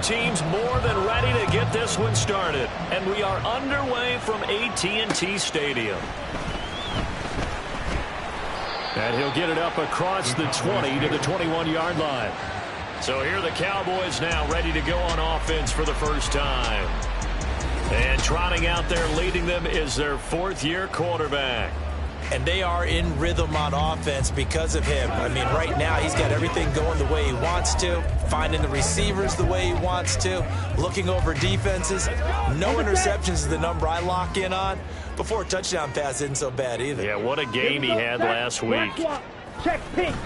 teams more than ready to get this one started. And we are underway from AT&T Stadium. And he'll get it up across the 20 to the 21-yard line. So here are the Cowboys now ready to go on offense for the first time. And trotting out there leading them is their fourth-year quarterback. And they are in rhythm on offense because of him. I mean, right now he's got everything going the way he wants to, finding the receivers the way he wants to, looking over defenses. No interceptions is the number I lock in on. Before a touchdown pass isn't so bad either. Yeah, what a game he had last week. Check pink.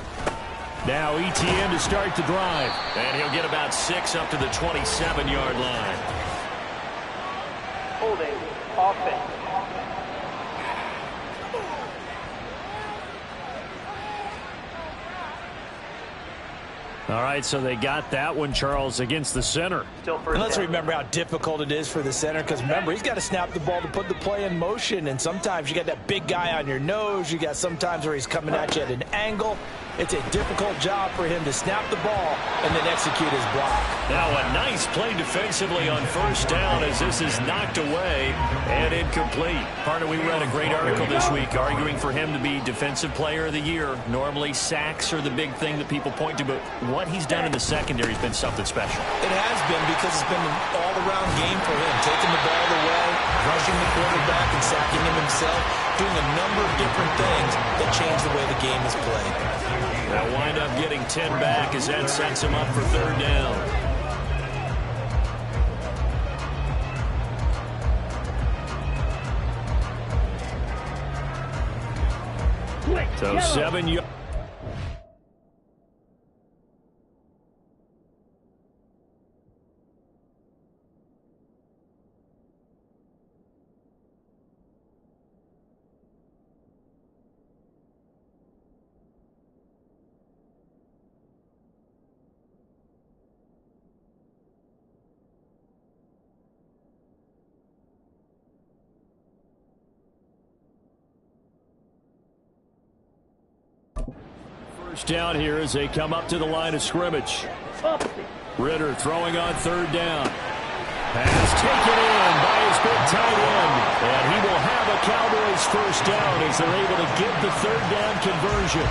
Now ETN to start the drive. And he'll get about 6 up to the 27-yard line. Holding offense. All right, so they got that one, Charles, against the center. And let's remember how difficult it is for the center, because remember, he's got to snap the ball to put the play in motion, and sometimes you got that big guy on your nose. You got sometimes where he's coming at you at an angle. It's a difficult job for him to snap the ball and then execute his block. Now a nice play defensively on first down as this is knocked away and incomplete. Partner, we read a great article this week arguing for him to be Defensive Player of the Year. Normally sacks are the big thing that people point to, but what he's done in the secondary has been something special. It has been, because it's been an all-around game for him, taking the ball away, rushing the quarterback and sacking him himself, doing a number of different things that change the way the game is played. They'll wind up getting 10 back as that sets him up for third down. So 7 yards. First down here as they come up to the line of scrimmage. Ritter throwing on third down. Pass taken in by his big tight end. And he will have a Cowboys first down as they're able to get the third down conversion.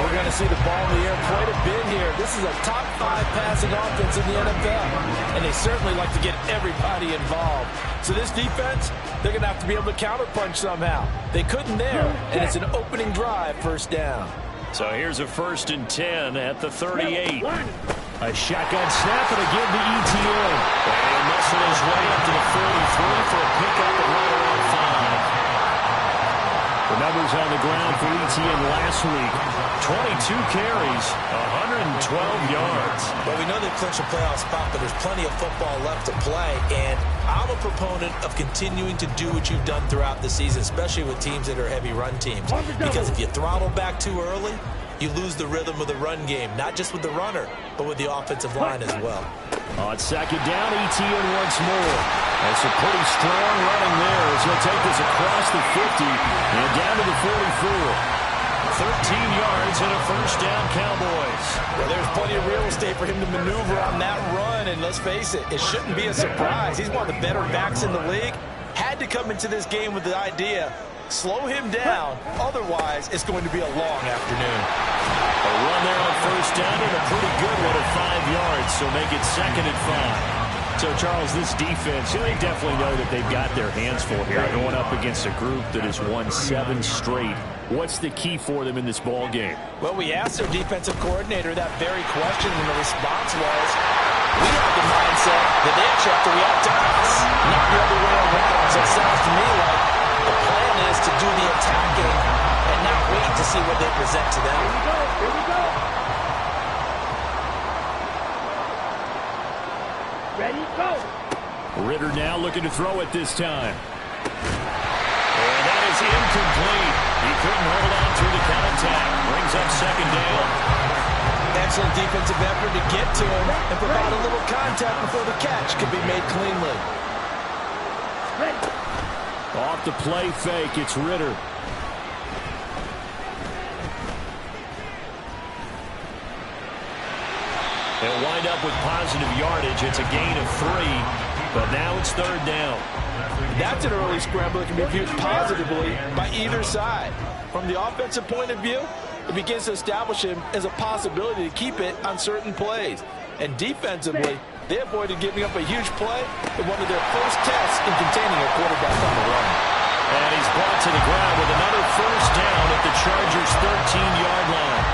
We're going to see the ball in the air quite a bit here. This is a top 5 passing offense in the NFL. And they certainly like to get everybody involved. So this defense, they're going to have to be able to counterpunch somehow. They couldn't there, and it's an opening drive, first down. So here's a 1st and 10 at the 38. A shotgun snap and again to ETN. And he'll muscle his way up to the 43 for a pickup at right around 5. The numbers on the ground for ETN last week. 22 carries, 112 yards. Well, we know they've clinched a playoff spot, but there's plenty of football left to play. And I'm a proponent of continuing to do what you've done throughout the season, especially with teams that are heavy run teams. Because if you throttle back too early, you lose the rhythm of the run game, not just with the runner, but with the offensive line as well. On second down, ETN once more. That's a pretty strong running there as he'll take this across the 50 and down to the 44. 13 yards and a first down, Cowboys. Well, there's plenty of real estate for him to maneuver on that run, and let's face it, it shouldn't be a surprise. He's one of the better backs in the league. Had to come into this game with the idea, slow him down, otherwise it's going to be a long afternoon. A run there on first down and a pretty good one at 5 yards, so make it 2nd and 5. So, Charles, this defense, they definitely know that they've got their hands full here, going up against a group that has won 7 straight. What's the key for them in this ball game? Well, we asked their defensive coordinator that very question, and the response was, we have the mindset that they actually have to react to us, not the other way around. So it sounds to me like the plan is to do the attacking and not wait to see what they present to them. Here we go. Ready, go. Ritter now looking to throw it this time. And that is incomplete. He couldn't hold on through the contact. Brings up second down. Excellent defensive effort to get to him and provide a little contact before the catch could be made cleanly. Ready. Off the play fake, it's Ritter. They'll wind up with positive yardage. It's a gain of 3, but now it's 3rd down. That's an early scramble that can be viewed positively by either side. From the offensive point of view, it begins to establish him as a possibility to keep it on certain plays. And defensively, they avoided giving up a huge play in one of their first tests in containing a quarterback on the run. And he's brought to the ground with another 1st down at the Chargers' 13-yard line.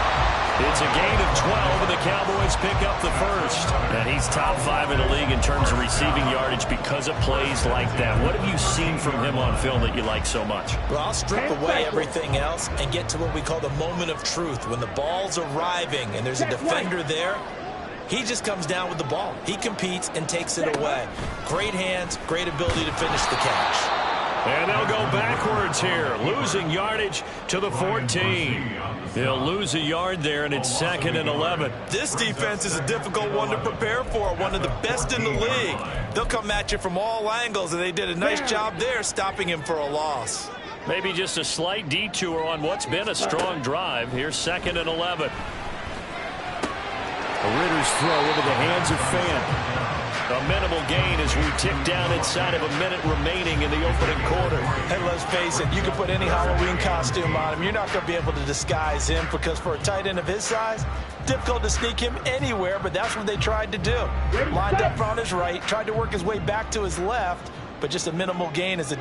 It's a gain of 12, and the Cowboys pick up the 1st. And he's top 5 in the league in terms of receiving yardage because of plays like that. What have you seen from him on film that you like so much? Well, I'll strip away everything else and get to what we call the moment of truth. When the ball's arriving and there's a defender there, he just comes down with the ball. He competes and takes it away. Great hands, great ability to finish the catch. And they'll go backwards here, losing yardage to the 14. They'll lose a yard there, and it's 2nd and 11. This defense is a difficult one to prepare for, one of the best in the league. They'll come at you from all angles, and they did a nice job there stopping him for a loss. Maybe just a slight detour on what's been a strong drive. Here's 2nd and 11. Ritter's throw into the hands of Fant. A minimal gain as we tick down inside of a minute remaining in the opening quarter. And let's face it, you can put any Halloween costume on him. You're not going to be able to disguise him because for a tight end of his size, difficult to sneak him anywhere, but that's what they tried to do. Lined up on his right, tried to work his way back to his left, but just a minimal gain as a...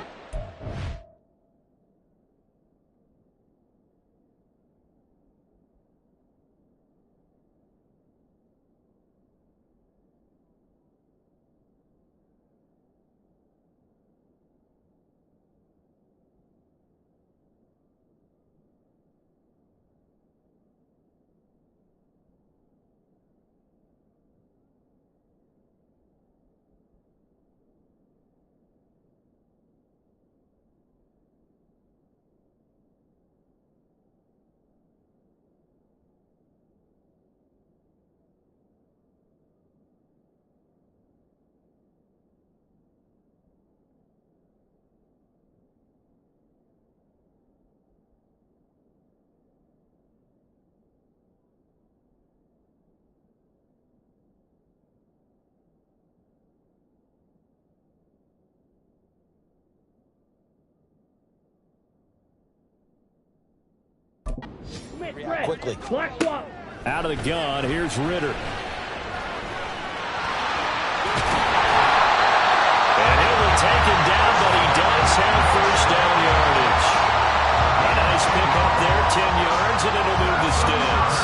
Quickly. Out of the gun, here's Ritter. And he'll be taken down, but he does have 1st down yardage. A nice pick up there, 10 yards, and it'll move the sticks.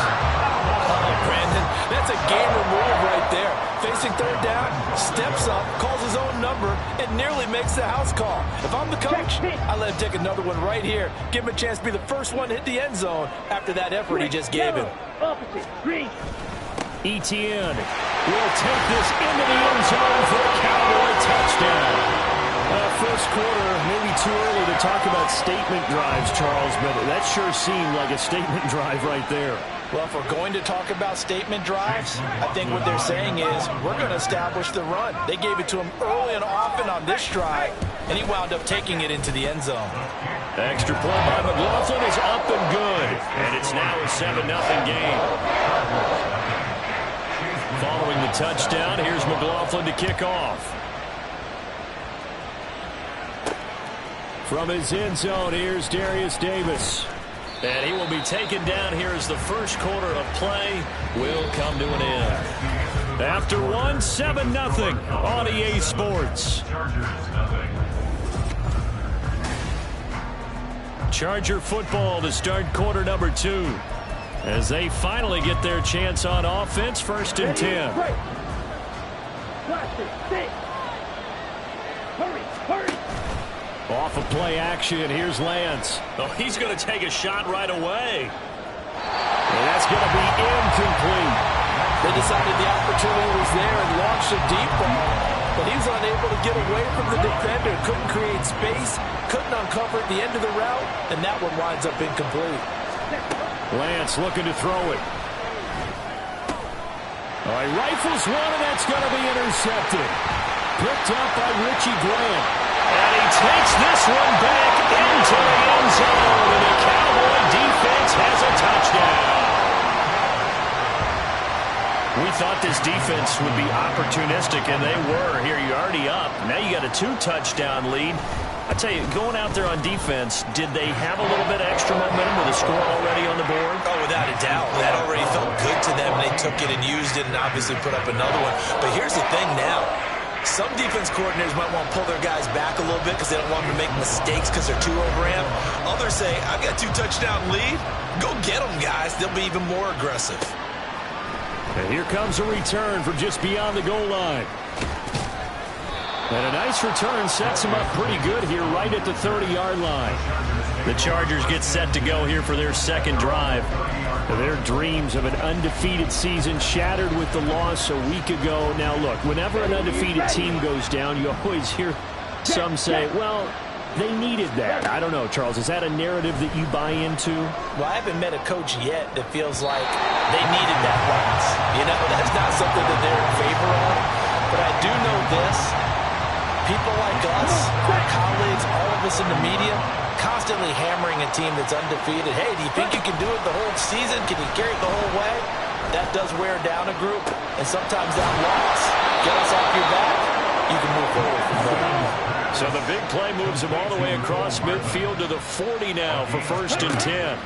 Oh, Brandon, that's a gamer move right there. Facing 3rd down, steps up, calls his own number, and nearly makes the house call. If I'm the coach, I let him take another one right here. Give him a chance to be the first one to hit the end zone after that effort he just gave him. Etienne will take this into the end zone for a Cowboy touchdown. First quarter, maybe too early to talk about statement drives, Charles, but that sure seemed like a statement drive right there. Well, if we're going to talk about statement drives, I think what they're saying is we're going to establish the run. They gave it to him early and often on this drive, and he wound up taking it into the end zone. Extra point by McLaughlin is up and good, and it's now a 7-0 game. Following the touchdown, here's McLaughlin to kick off. From his end zone, here's Darius Davis. And he will be taken down here as the first quarter of play will come to an end. After one, 7-0 on EA Sports. Charger football to start quarter number 2. As they finally get their chance on offense, 1st and 10. Off of play action, here's Lance. Oh, he's going to take a shot right away. And that's going to be incomplete. They decided the opportunity was there and launched a deep ball, but he was unable to get away from the defender. Couldn't create space, couldn't uncover at the end of the route, and that one winds up incomplete. Lance looking to throw it. All right, rifles one, and that's going to be intercepted. Picked up by Richie Grant. And he takes this one back into the end zone, and the Cowboy defense has a touchdown. We thought this defense would be opportunistic, and they were. Here, you're already up. Now you got a 2-touchdown lead. I tell you, going out there on defense, did they have a little bit of extra momentum with a score already on the board? Oh, without a doubt. That already felt good to them. They took it and used it and obviously put up another one. But here's the thing now. Some defense coordinators might want to pull their guys back a little bit because they don't want them to make mistakes because they're too overamped. Others say, I've got a 2-touchdown lead. Go get them, guys. They'll be even more aggressive. And here comes a return from just beyond the goal line. And a nice return sets them up pretty good here right at the 30-yard line. The Chargers get set to go here for their second drive. Their dreams of an undefeated season shattered with the loss a week ago. Now, look, whenever an undefeated team goes down, you always hear some say, well, they needed that. I don't know, Charles. Is that a narrative that you buy into? Well, I haven't met a coach yet that feels like they needed that loss. You know, that's not something that they're in favor of. But I do know this. People like us, our colleagues, all of us in the media, constantly hammering a team that's undefeated. Hey, do you think you can do it the whole season? Can you carry it the whole way? That does wear down a group. And sometimes that loss, get us off your back, you can move forward from there. So the big play moves him all the way across midfield to the 40 now for 1st and 10.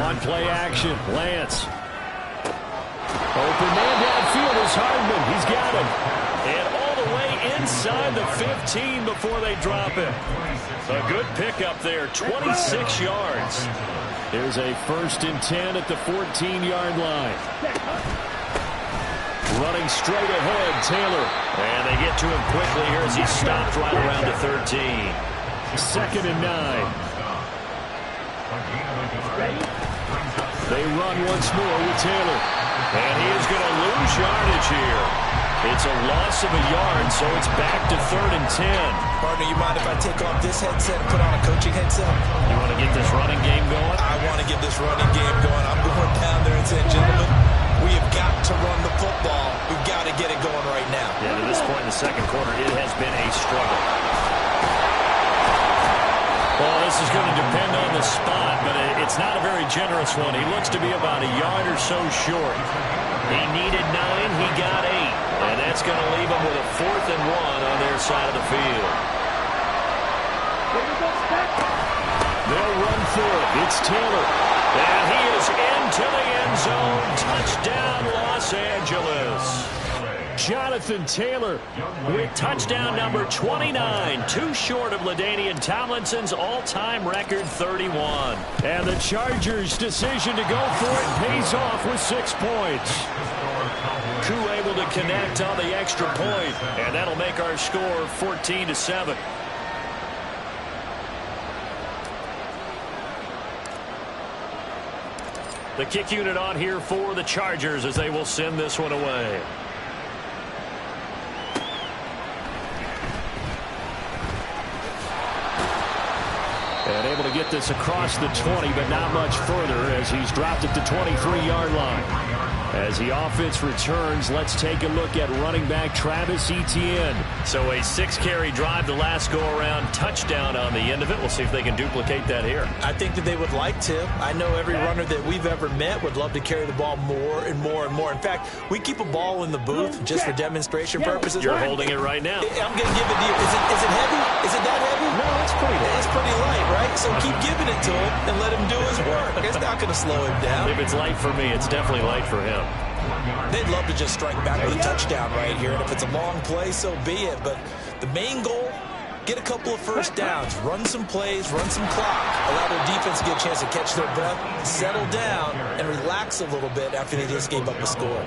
On play action, Lance. Open man downfield is Hardman. He's got him. And all the way inside the 15 before they drop him. A good pickup there, 26 yards. Here's a 1st and 10 at the 14-yard line. Running straight ahead, Taylor. And they get to him quickly here as he's stopped right around the 13. 2nd and 9. They run once more with Taylor. And he is going to lose yardage here. It's a loss of a yard, so it's back to 3rd and 10. Partner, you mind if I take off this headset and put on a coaching headset? You want to get this running game going? I want to get this running game going. I'm going down there and saying, gentlemen, we have got to run the football. We've got to get it going right now. Yeah, to this point in the second quarter, it has been a struggle. Well, this is going to depend on the spot, but it's not a very generous one. He looks to be about a yard or so short. He needed 9, he got 8. And that's going to leave them with a 4th and 1 on their side of the field. They'll run for it. It's Taylor. And he is into the end zone. Touchdown, Los Angeles. Jonathan Taylor with touchdown number 29. Too short of LaDainian Tomlinson's all-time record 31. And the Chargers' decision to go for it pays off with 6 points. Koo able to connect on the extra point, and that'll make our score 14-7. The kick unit on here for the Chargers as they will send this one away. And able to get this across the 20, but not much further as he's dropped at the 23-yard line. As the offense returns, let's take a look at running back Travis Etienne. So a 6-carry drive the last go-around, touchdown on the end of it. We'll see if they can duplicate that here. I think that they would like to. I know every runner that we've ever met would love to carry the ball more and more and more. In fact, we keep a ball in the booth just for demonstration purposes. You're holding it right now. I'm going to give it to you. Is it heavy? Is it that heavy? No, it's pretty light. It's pretty light, right? So keep giving it to him and let him do his work. It's not going to slow him down. If it's light for me, it's definitely light for him. They'd love to just strike back with a touchdown right here, and if it's a long play, so be it. But the main goal, get a couple of first downs, run some plays, run some clock, allow their defense to get a chance to catch their breath, settle down, and relax a little bit after they just gave up a score.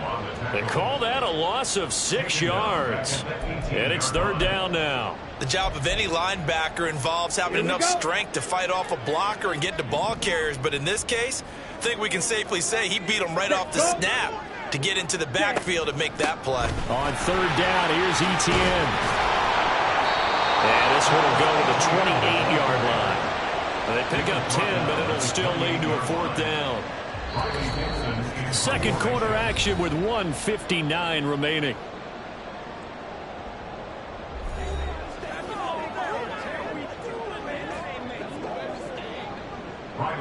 They call that a loss of 6 yards, and it's 3rd down now. The job of any linebacker involves having enough strength to fight off a blocker and get to ball carriers, but in this case, I think we can safely say he beat them right off the snap to get into the backfield and make that play. On 3rd down, here's Etienne. And this one will go to the 28-yard line. They pick up 10, but it'll still lead to a 4th down. Second quarter action with 1:59 remaining.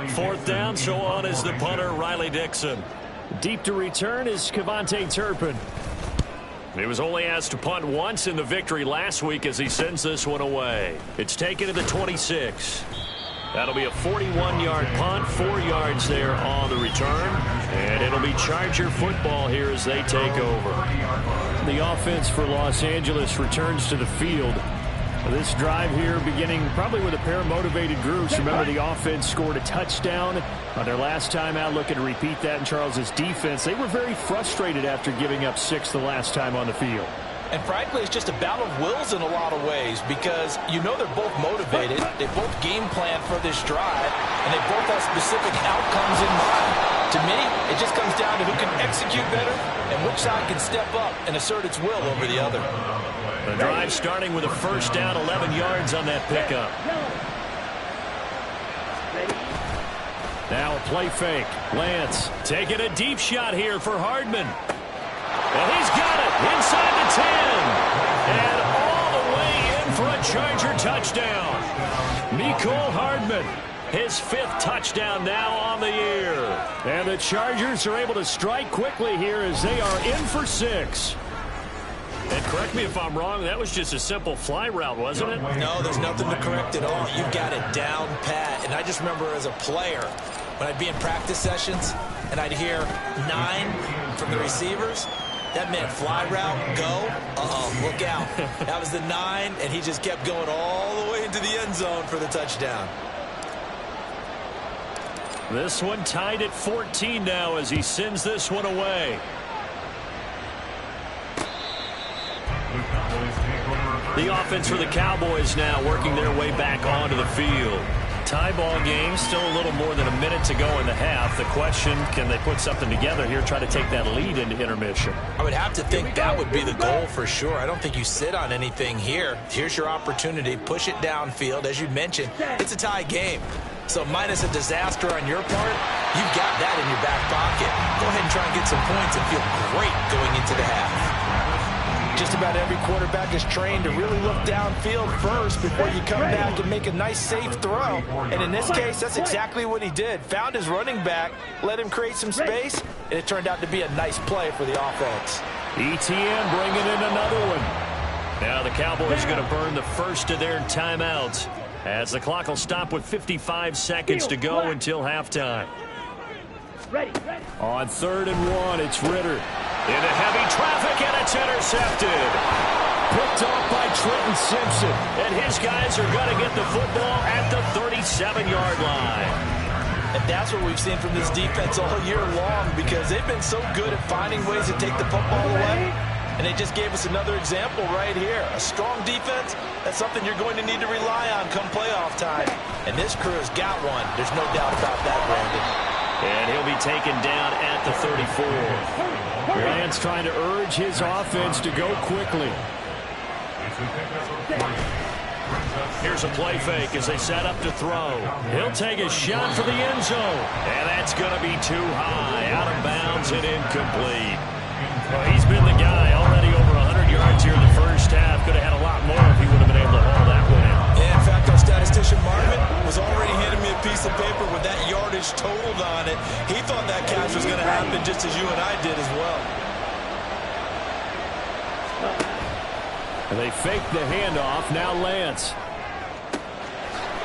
Fourth down, so on is the punter, Riley Dixon. Deep to return is Kevontae Turpin. He was only asked to punt once in the victory last week as he sends this one away. It's taken to the 26. That'll be a 41-yard punt, 4 yards there on the return. And it'll be Charger football here as they take over. The offense for Los Angeles returns to the field. This drive here beginning probably with a pair of motivated groups. Remember, the offense scored a touchdown on their last time out, looking to repeat that in Charles's defense. They were very frustrated after giving up 6 the last time on the field. And frankly, it's just a battle of wills in a lot of ways because you know they're both motivated. They both game plan for this drive, and they both have specific outcomes in mind. To me, it just comes down to who can execute better and which side can step up and assert its will over the other. The drive starting with a first down, 11 yards on that pickup. Now a play fake. Lance taking a deep shot here for Hardman. And he's got it inside the 10. And all the way in for a Charger touchdown. Mecole Hardman, his 5th touchdown now on the year. And the Chargers are able to strike quickly here as they are in for 6. And correct me if I'm wrong, that was just a simple fly route, wasn't it? No, there's nothing to correct at all. You've got it down pat. And I just remember as a player, when I'd be in practice sessions and I'd hear 9 from the receivers, that meant fly route, go, look out. That was the 9, and he just kept going all the way into the end zone for the touchdown. This one tied at 14 now as he sends this one away. The offense for the Cowboys now working their way back onto the field. Tie ball game, still a little more than a minute to go in the half. The question, can they put something together here, try to take that lead into intermission? I would have to think that would be the goal for sure. I don't think you sit on anything here. Here's your opportunity. Push it downfield. As you mentioned, it's a tie game. So minus a disaster on your part, you've got that in your back pocket. Go ahead and try and get some points and feel great going into the half. Just about every quarterback is trained to really look downfield first before you come back and make a nice, safe throw. And in this case, that's exactly what he did. Found his running back, let him create some space, and it turned out to be a nice play for the offense. ETN bringing in another one. Now the Cowboys are going to burn the first of their timeouts as the clock will stop with 55 seconds to go until halftime. On 3rd and 1, it's Ritter. Into heavy traffic, and it's intercepted. Picked off by Trenton Simpson. And his guys are going to get the football at the 37-yard line. And that's what we've seen from this defense all year long because they've been so good at finding ways to take the football away. And they just gave us another example right here. A strong defense, that's something you're going to need to rely on come playoff time. And this crew has got one. There's no doubt about that, Brandon. And he'll be taken down at the 34. Lance trying to urge his offense to go quickly. Here's a play fake as they set up to throw. He'll take a shot for the end zone. And that's going to be too high. Out of bounds and incomplete. Well, he's been the guy already over 100 yards here in the first half. Could have had a lot more if he would have been able to haul that one in. Yeah, in fact, our statistician Marvin was already handing me a piece of paper with that yardage totaled on it. He thought that catch was going to happen just as you and I did as well. And they fake the handoff. Now Lance.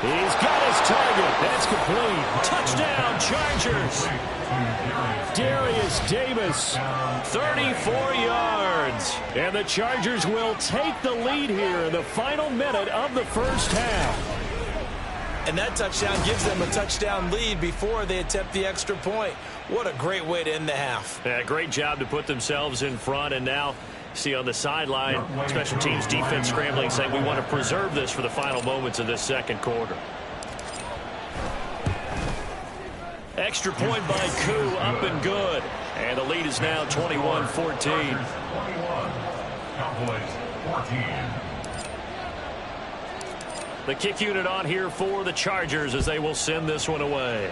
He's got his target. That's complete. Touchdown, Chargers. Darius Davis, 34 yards. And the Chargers will take the lead here in the final minute of the first half. And that touchdown gives them a touchdown lead before they attempt the extra point. What a great way to end the half. Yeah, great job to put themselves in front. And now, see on the sideline, special teams defense scrambling, saying we want to preserve this for the final moments of this second quarter. Extra point by Koo, up and good. And the lead is now 21-14. Cowboys 14. The kick unit on here for the Chargers as they will send this one away.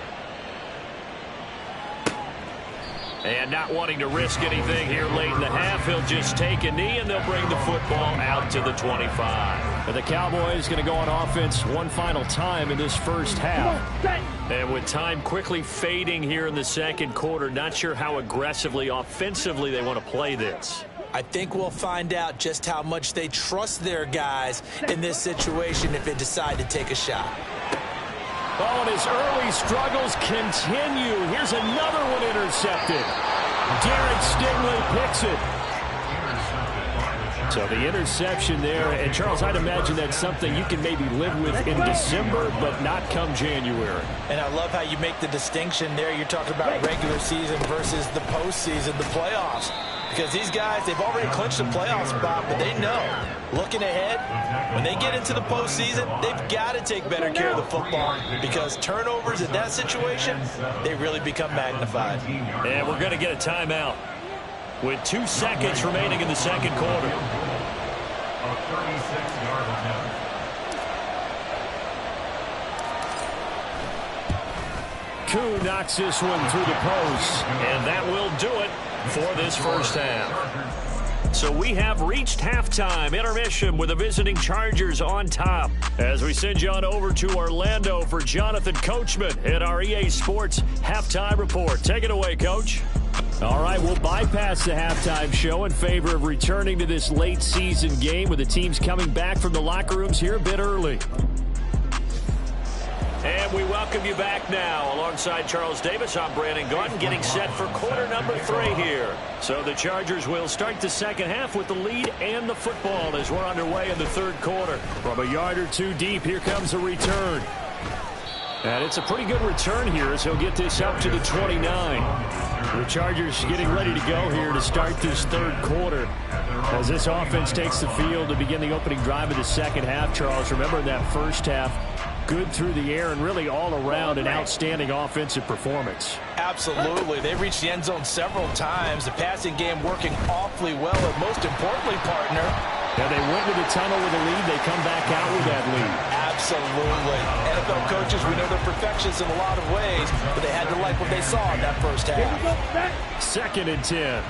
And not wanting to risk anything here late in the half, he'll just take a knee, and they'll bring the football out to the 25. And the Cowboys going to go on offense one final time in this first half. And with time quickly fading here in the second quarter, not sure how aggressively, offensively they want to play this. I think we'll find out just how much they trust their guys in this situation if they decide to take a shot. Oh, and his early struggles continue. Here's another one intercepted. Derek Stingley picks it. So the interception there, and Charles, I'd imagine that's something you can maybe live with in December, but not come January. And I love how you make the distinction there. You're talking about regular season versus the postseason, the playoffs. Because these guys, they've already clinched a playoff spot, but they know, looking ahead, when they get into the postseason, they've got to take better care of the football because turnovers in that situation, they really become magnified. And we're going to get a timeout with 2 seconds remaining in the second quarter. Koo knocks this one through the post. And that will do it for this first half. So we have reached halftime intermission with the visiting Chargers on top. As we send you on over to Orlando for Jonathan Coachman at our EA Sports Halftime Report. Take it away, Coach. All right, we'll bypass the halftime show in favor of returning to this late season game with the teams coming back from the locker rooms here a bit early. And we welcome you back now. Alongside Charles Davis, I'm Brandon Gaudin, getting set for quarter number 3 here. So the Chargers will start the second half with the lead and the football as we're underway in the third quarter. From a yard or two deep, here comes a return. And it's a pretty good return here as he'll get this up to the 29. The Chargers getting ready to go here to start this third quarter. As this offense takes the field to begin the opening drive of the second half, Charles, remember in that first half, good through the air and really all around an outstanding offensive performance. Absolutely. They reached the end zone several times. The passing game working awfully well. And most importantly, partner, yeah, they went to the tunnel with a lead. They come back out with that lead. Absolutely. NFL coaches, we know they're perfectionists in a lot of ways, but they had to like what they saw in that first half. 2nd and 10.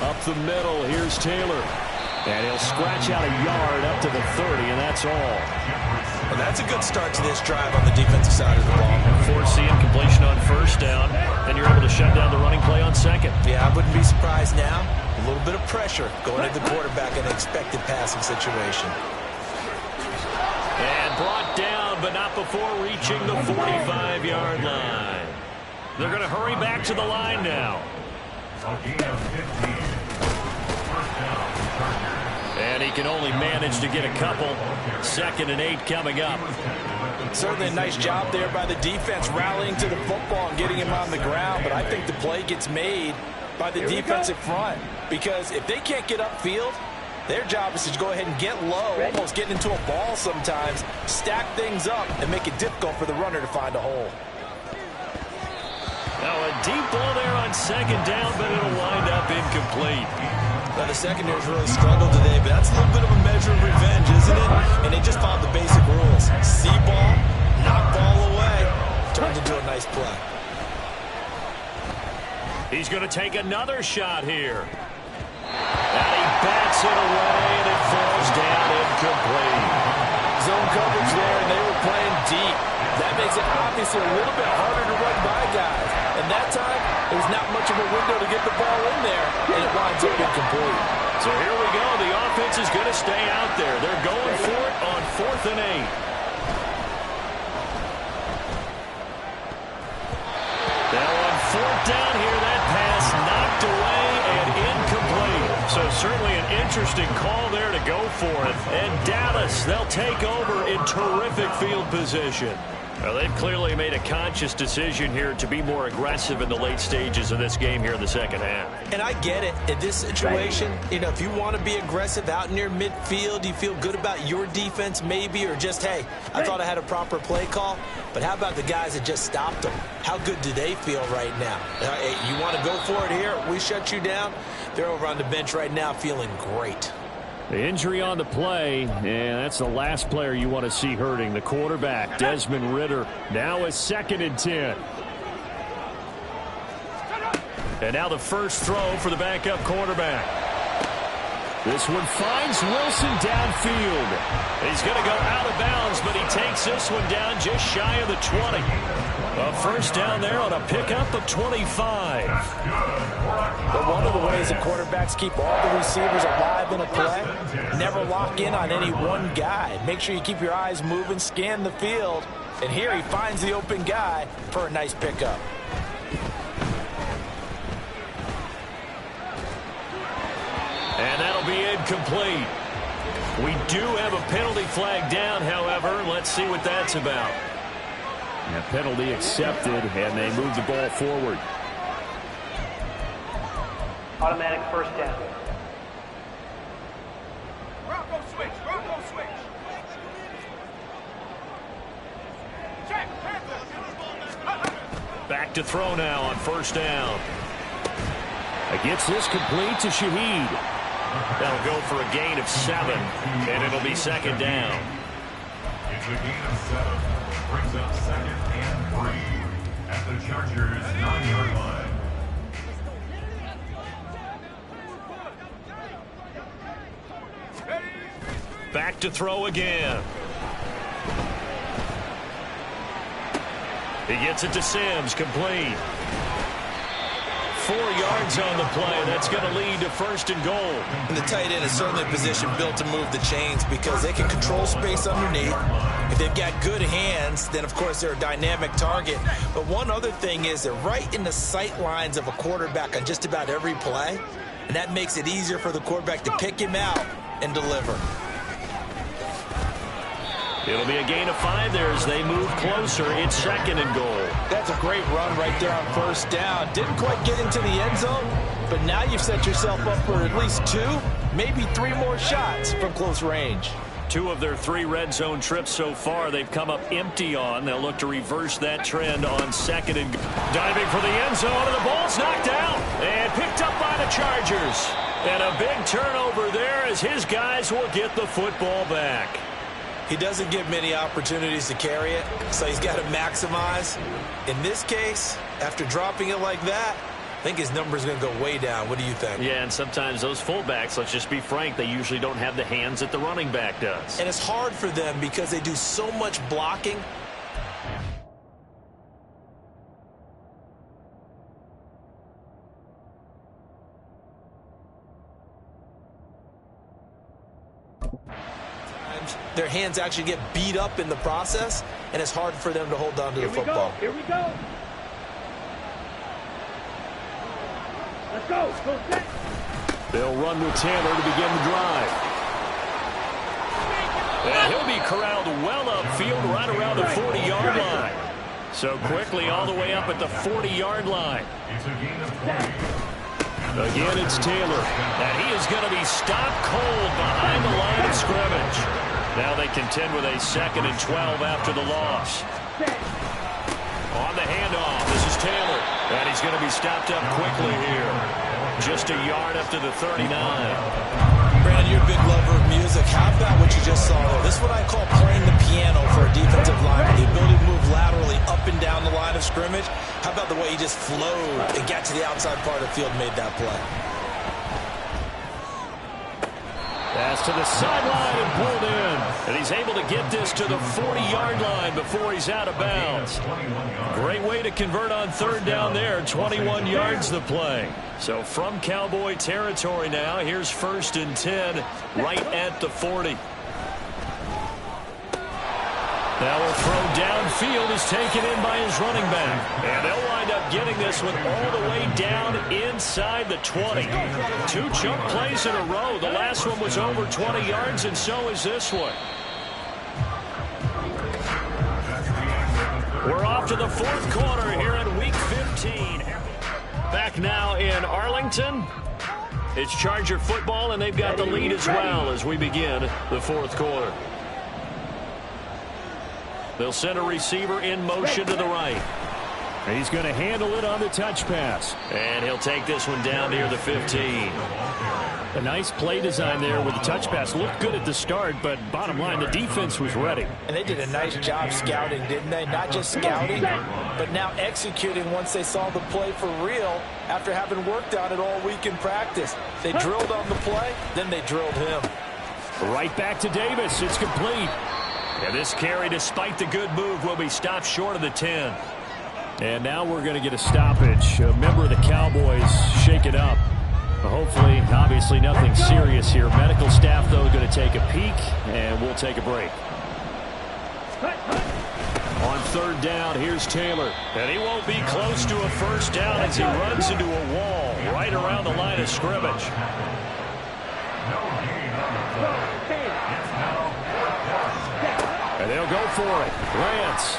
Up the middle, here's Taylor. And he'll scratch out a yard up to the 30, and that's all. Well, that's a good start to this drive on the defensive side of the ball. Forcing completion on first down, and you're able to shut down the running play on second. Yeah, I wouldn't be surprised now. A little bit of pressure going to the quarterback in an expected passing situation. And brought down, but not before reaching the 45-yard line. They're going to hurry back to the line now. And he can only manage to get a couple. 2nd and 8 coming up. Certainly a nice job there by the defense rallying to the football and getting him on the ground. But I think the play gets made by the defensive front. Because if they can't get upfield, their job is to go ahead and get low, almost getting into a ball sometimes, stack things up, and make it difficult for the runner to find a hole. Now a deep ball there on 2nd down, but it'll wind up incomplete. Well, the secondary's really struggled today, but that's a little bit of a measure of revenge, isn't it? And they just followed the basic rules. See ball, knock ball away, turned into a nice play. He's going to take another shot here. And he bats it away, and it falls down incomplete. Zone coverage there, and they were playing deep. That makes it obviously a little bit harder to run by guys. And that time, there was not much of a window to get the ball in there, and it winds up incomplete. So here we go. The offense is going to stay out there. They're going for it on 4th and 8. Now on 4th down here, that pass knocked away and incomplete. So certainly an interesting call there to go for it. And Dallas, they'll take over in terrific field position. Well, they've clearly made a conscious decision here to be more aggressive in the late stages of this game here in the second half. And I get it. In this situation, you know, if you want to be aggressive out near midfield, you feel good about your defense maybe, or just, hey, I thought I had a proper play call. But how about the guys that just stopped them? How good do they feel right now? Hey, you want to go for it here? We shut you down. They're over on the bench right now feeling great. The injury on the play, and that's the last player you want to see hurting. The quarterback, Desmond Ridder, now a 2nd and 10. And now the first throw for the backup quarterback. This one finds Wilson downfield. He's going to go out of bounds, but he takes this one down just shy of the 20. A first down there on a pickup of 25. But one of the ways the quarterbacks keep all the receivers alive in a play, never lock in on any one guy. Make sure you keep your eyes moving, scan the field. And here he finds the open guy for a nice pickup. And that'll be incomplete. We do have a penalty flag down, however. Let's see what that's about. A penalty accepted, and they move the ball forward. Automatic first down. Bronco switch. Bronco switch. Check. Back to throw now on first down. Gets this complete to Shaheed. That'll go for a gain of 7, and it'll be 2nd down. It's a gain of 7. Brings up 2nd and 3 at the Chargers' 9-yard line. Back to throw again. He gets it to Sims, complete. 4 yards on the play. That's going to lead to 1st and goal. And the tight end is certainly a position built to move the chains because they can control space underneath. If they've got good hands, then, of course, they're a dynamic target. But one other thing is they're right in the sight lines of a quarterback on just about every play, and that makes it easier for the quarterback to pick him out and deliver. It'll be a gain of 5 there as they move closer. It's 2nd and goal. That's a great run right there on first down. Didn't quite get into the end zone, but now you've set yourself up for at least 2, maybe 3 more shots from close range. 2 of their 3 red zone trips so far they've come up empty on. They'll look to reverse that trend on 2nd and goal. Diving for the end zone, and the ball's knocked out and picked up by the Chargers. And a big turnover there as his guys will get the football back. He doesn't get many opportunities to carry it, so he's got to maximize. In this case, after dropping it like that, I think his number's going to go way down. What do you think? Yeah, and sometimes those fullbacks, let's just be frank, they usually don't have the hands that the running back does. And it's hard for them because they do so much blocking. Their hands actually get beat up in the process, and it's hard for them to hold on to the football. Here we go. Let's go. Go set. They'll run with Taylor to begin the drive. And he'll be corralled well upfield right around the 40-yard line. So quickly all the way up at the 40-yard line. It's a gain of 20. Again, it's Taylor. And he is going to be stopped cold behind the line of scrimmage. Now they contend with a 2nd and 12 after the loss. On the handoff, this is Taylor. And he's going to be stopped up quickly here. Just a yard up to the 39. Brandon, you're a big lover of music. How about what you just saw there? This is what I call playing the piano for a defensive lineman. The ability to move laterally up and down the line of scrimmage. How about the way he just flowed and got to the outside part of the field and made that play? Pass to the sideline and pulled in. And he's able to get this to the 40-yard line before he's out of bounds. Great way to convert on 3rd down there. 21 yards the play. So from Cowboy territory now, here's 1st and 10 right at the 40. Now a throw downfield is taken in by his running back. And they'll wind up getting this one all the way down inside the 20. 2 chunk plays in a row. The last one was over 20 yards, and so is this one. We're off to the 4th quarter here in Week 15. Back now in Arlington. It's Charger football, and they've got the lead as well as we begin the 4th quarter. They'll send a receiver in motion to the right. He's going to handle it on the touch pass. And he'll take this one down near the 15. A nice play design there with the touch pass. Looked good at the start, but bottom line, the defense was ready. And they did a nice job scouting, didn't they? Not just scouting, but now executing once they saw the play for real after having worked on it all week in practice. They drilled on the play, then they drilled him. Right back to Davis. It's complete. And this carry, despite the good move, will be stopped short of the 10. And now we're going to get a stoppage. A member of the Cowboys shaken up. Hopefully, obviously nothing serious here. Medical staff, though, going to take a peek, and we'll take a break. On third down, here's Taylor. And he won't be close to a first down as he runs into a wall right around the line of scrimmage. And they'll go for it. Lance.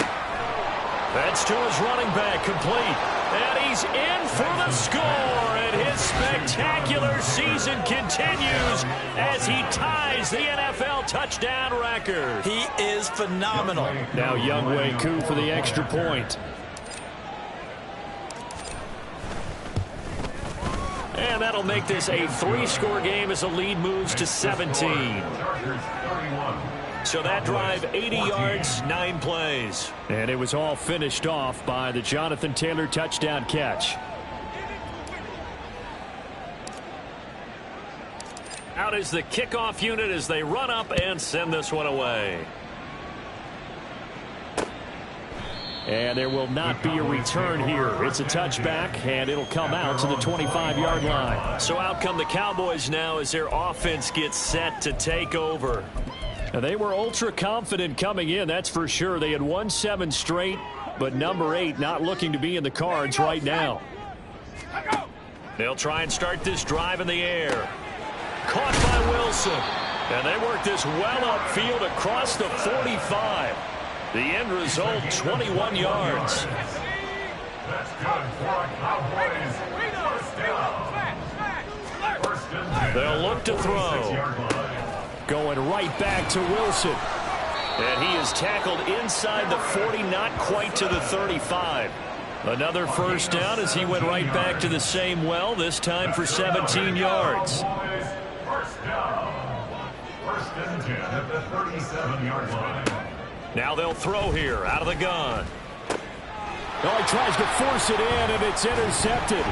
That's to his running back, complete. And he's in for the score. And his spectacular season continues as he ties the NFL touchdown record. He is phenomenal. Now Younghoe Koo for the extra point. And that'll make this a 3-score game as the lead moves to 17. So that drive, 80 yards, 9 plays. And it was all finished off by the Jonathan Taylor touchdown catch. Out is the kickoff unit as they run up and send this one away. And there will not be a return here. It's a touchback, and it'll come out to the 25-yard line. So out come the Cowboys now as their offense gets set to take over. Now, they were ultra confident coming in, that's for sure. They had won 7 straight, but number 8 not looking to be in the cards right now. They'll try and start this drive in the air. Caught by Wilson. And they work this well upfield across the 45. The end result, 21 yards. That's good for Cowboys. First down. They'll look to throw. Going right back to Wilson. And he is tackled inside the 40, not quite to the 35. Another first down as he went right back to the same well, this time for 17 yards. First down. First and 10 at the 37-yard line. Now they'll throw here out of the gun. Oh, he tries to force it in, and it's intercepted.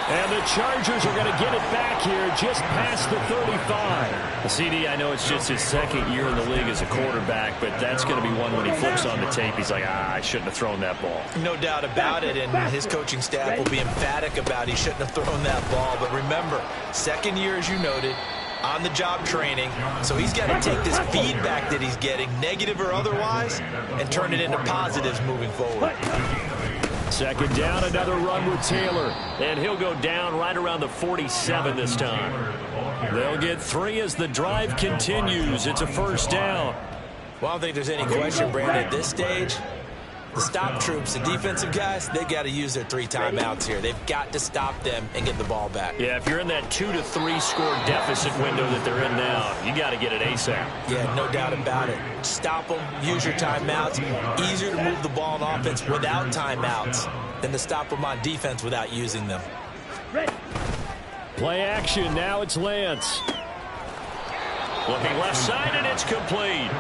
And the Chargers are going to get it back here just past the 35. CD, I know it's just his second year in the league as a quarterback, but that's going to be one when he flips on the tape. He's like, I shouldn't have thrown that ball. No doubt about it, and his coaching staff will be emphatic about he shouldn't have thrown that ball. But remember, second year, as you noted, on-the-job training, so he's got to take this feedback that he's getting, negative or otherwise, and turn it into positives moving forward. Second down, another run with Taylor. And he'll go down right around the 47 this time. They'll get 3 as the drive continues. It's a first down. Well, I don't think there's any question, Brandon, at this stage, the stop troops, the defensive guys, they got to use their 3 timeouts here. They've got to stop them and get the ball back. Yeah, if you're in that 2 to 3 score deficit window that they're in now, you got to get it ASAP. Yeah, no doubt about it. Stop them, use your timeouts. Easier to move the ball on offense without timeouts than to stop them on defense without using them. Play action, now it's Lance. Looking left side, and it's complete.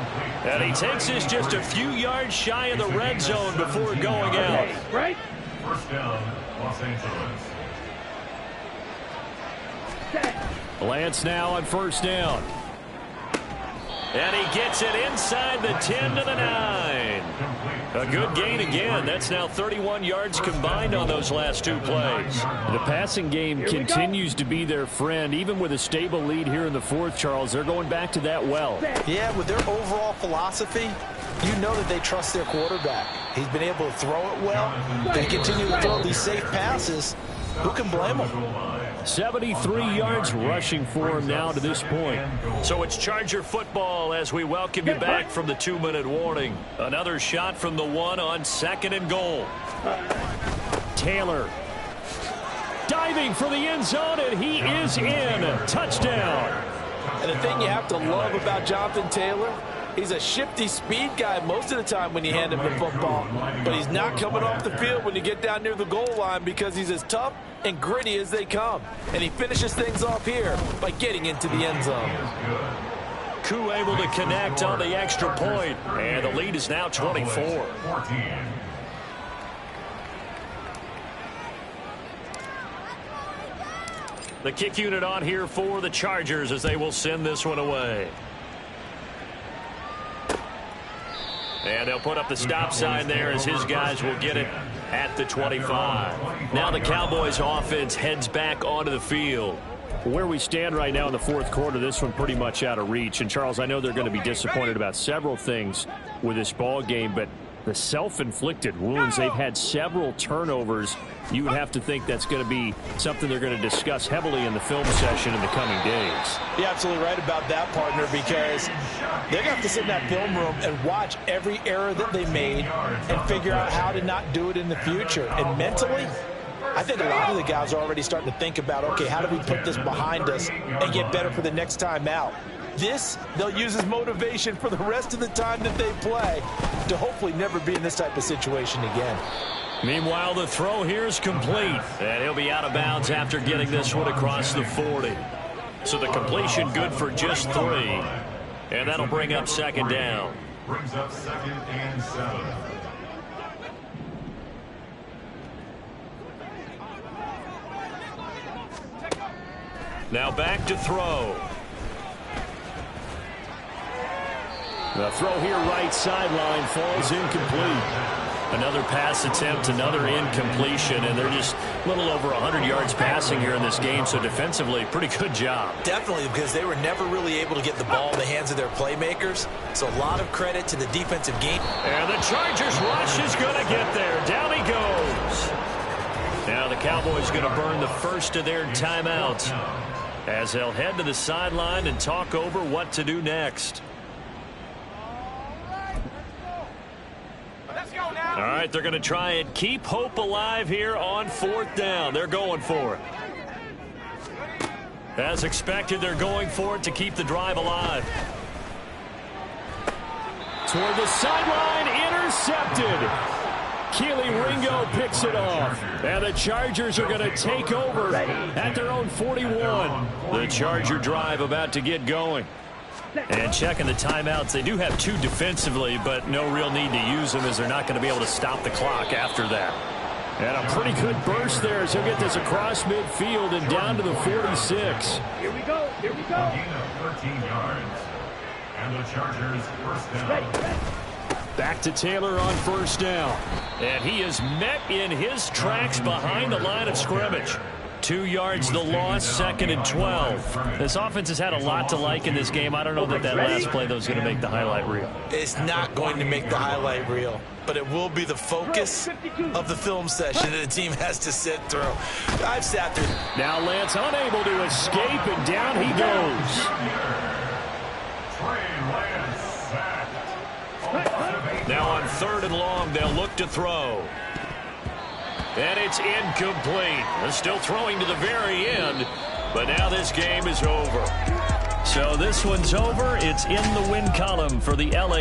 And he takes this just a few yards shy of the red zone before going out. Right? First down, Los Angeles. Lance now on first down. And he gets it inside the 10 to the 9. A good gain again. That's now 31 yards combined on those last 2 plays. The passing game continues to be their friend. Even with a stable lead here in the 4th, Charles, they're going back to that well. Yeah, with their overall philosophy, you know that they trust their quarterback. He's been able to throw it well. They continue to throw these safe passes. Who can blame them? 73 yards rushing for him now to this point. So it's Charger football as we welcome you back from the 2-minute warning. Another shot from the 1 on 2nd and goal. Taylor diving for the end zone, and he is in. Touchdown. And the thing you have to love about Jonathan Taylor, He's a shifty speed guy most of the time when you hand him the football, but he's not coming off the field when you get down near the goal line because he's as tough and gritty as they come. And he finishes things off here by getting into the end zone. Koo able to connect on the extra point, and the lead is now 24. The kick unit on here for the Chargers as they will send this one away. And they'll put up the stop sign there as his guys will get it at the 25. Now the Cowboys offense heads back onto the field. Where we stand right now in the fourth quarter, this one pretty much out of reach. And, Charles, I know they're going to be disappointed about several things with this ball game, but the self-inflicted wounds, they've had several turnovers. You would have to think that's going to be something they're going to discuss heavily in the film session in the coming days. You're absolutely right about that, partner, because they're going to have to sit in that film room and watch every error that they made and figure out how to not do it in the future. And mentally, I think a lot of the guys are already starting to think about, okay, how do we put this behind us and get better for the next time out? This, they'll use as motivation for the rest of the time that they play to hopefully never be in this type of situation again. Meanwhile, the throw here is complete, and he'll be out of bounds after getting this one across the 40. So the completion good for just 3, and that'll bring up second down. Brings up 2nd and 7. Now back to throw. The throw here right sideline falls incomplete. Another pass attempt, another incompletion, and they're just a little over 100 yards passing here in this game, so defensively, pretty good job. Definitely, because they were never really able to get the ball in the hands of their playmakers, so a lot of credit to the defensive game. And the Chargers rush is going to get there. Down he goes. Now the Cowboys going to burn the first of their timeouts as they'll head to the sideline and talk over what to do next. All right, they're going to try and keep hope alive here on 4th down. They're going for it. As expected, they're going for it to keep the drive alive. Toward the sideline, intercepted. Keely Ringo picks it off. And the Chargers are going to take over at their own 41. The Charger drive about to get going. And checking the timeouts, they do have 2 defensively, but no real need to use them as they're not going to be able to stop the clock after that. And a pretty good burst there as he'll get this across midfield and down to the 46. Here we go. Here we go. A gain of 13 yards. And the Chargers first down. Back to Taylor on 1st down. And he is met in his tracks behind the line of scrimmage. 2 yards the loss, 2nd and 12. This offense has had a lot to like in this game. I don't know that last play, though, is going to make the highlight reel. It's not going to make the highlight reel, but it will be the focus of the film session that the team has to sit through. I've sat through. Now Lance unable to escape, and down he goes. Now on 3rd and long, they'll look to throw. And it's incomplete. They're still throwing to the very end, but now this game is over. So this one's over. It's in the win column for the LA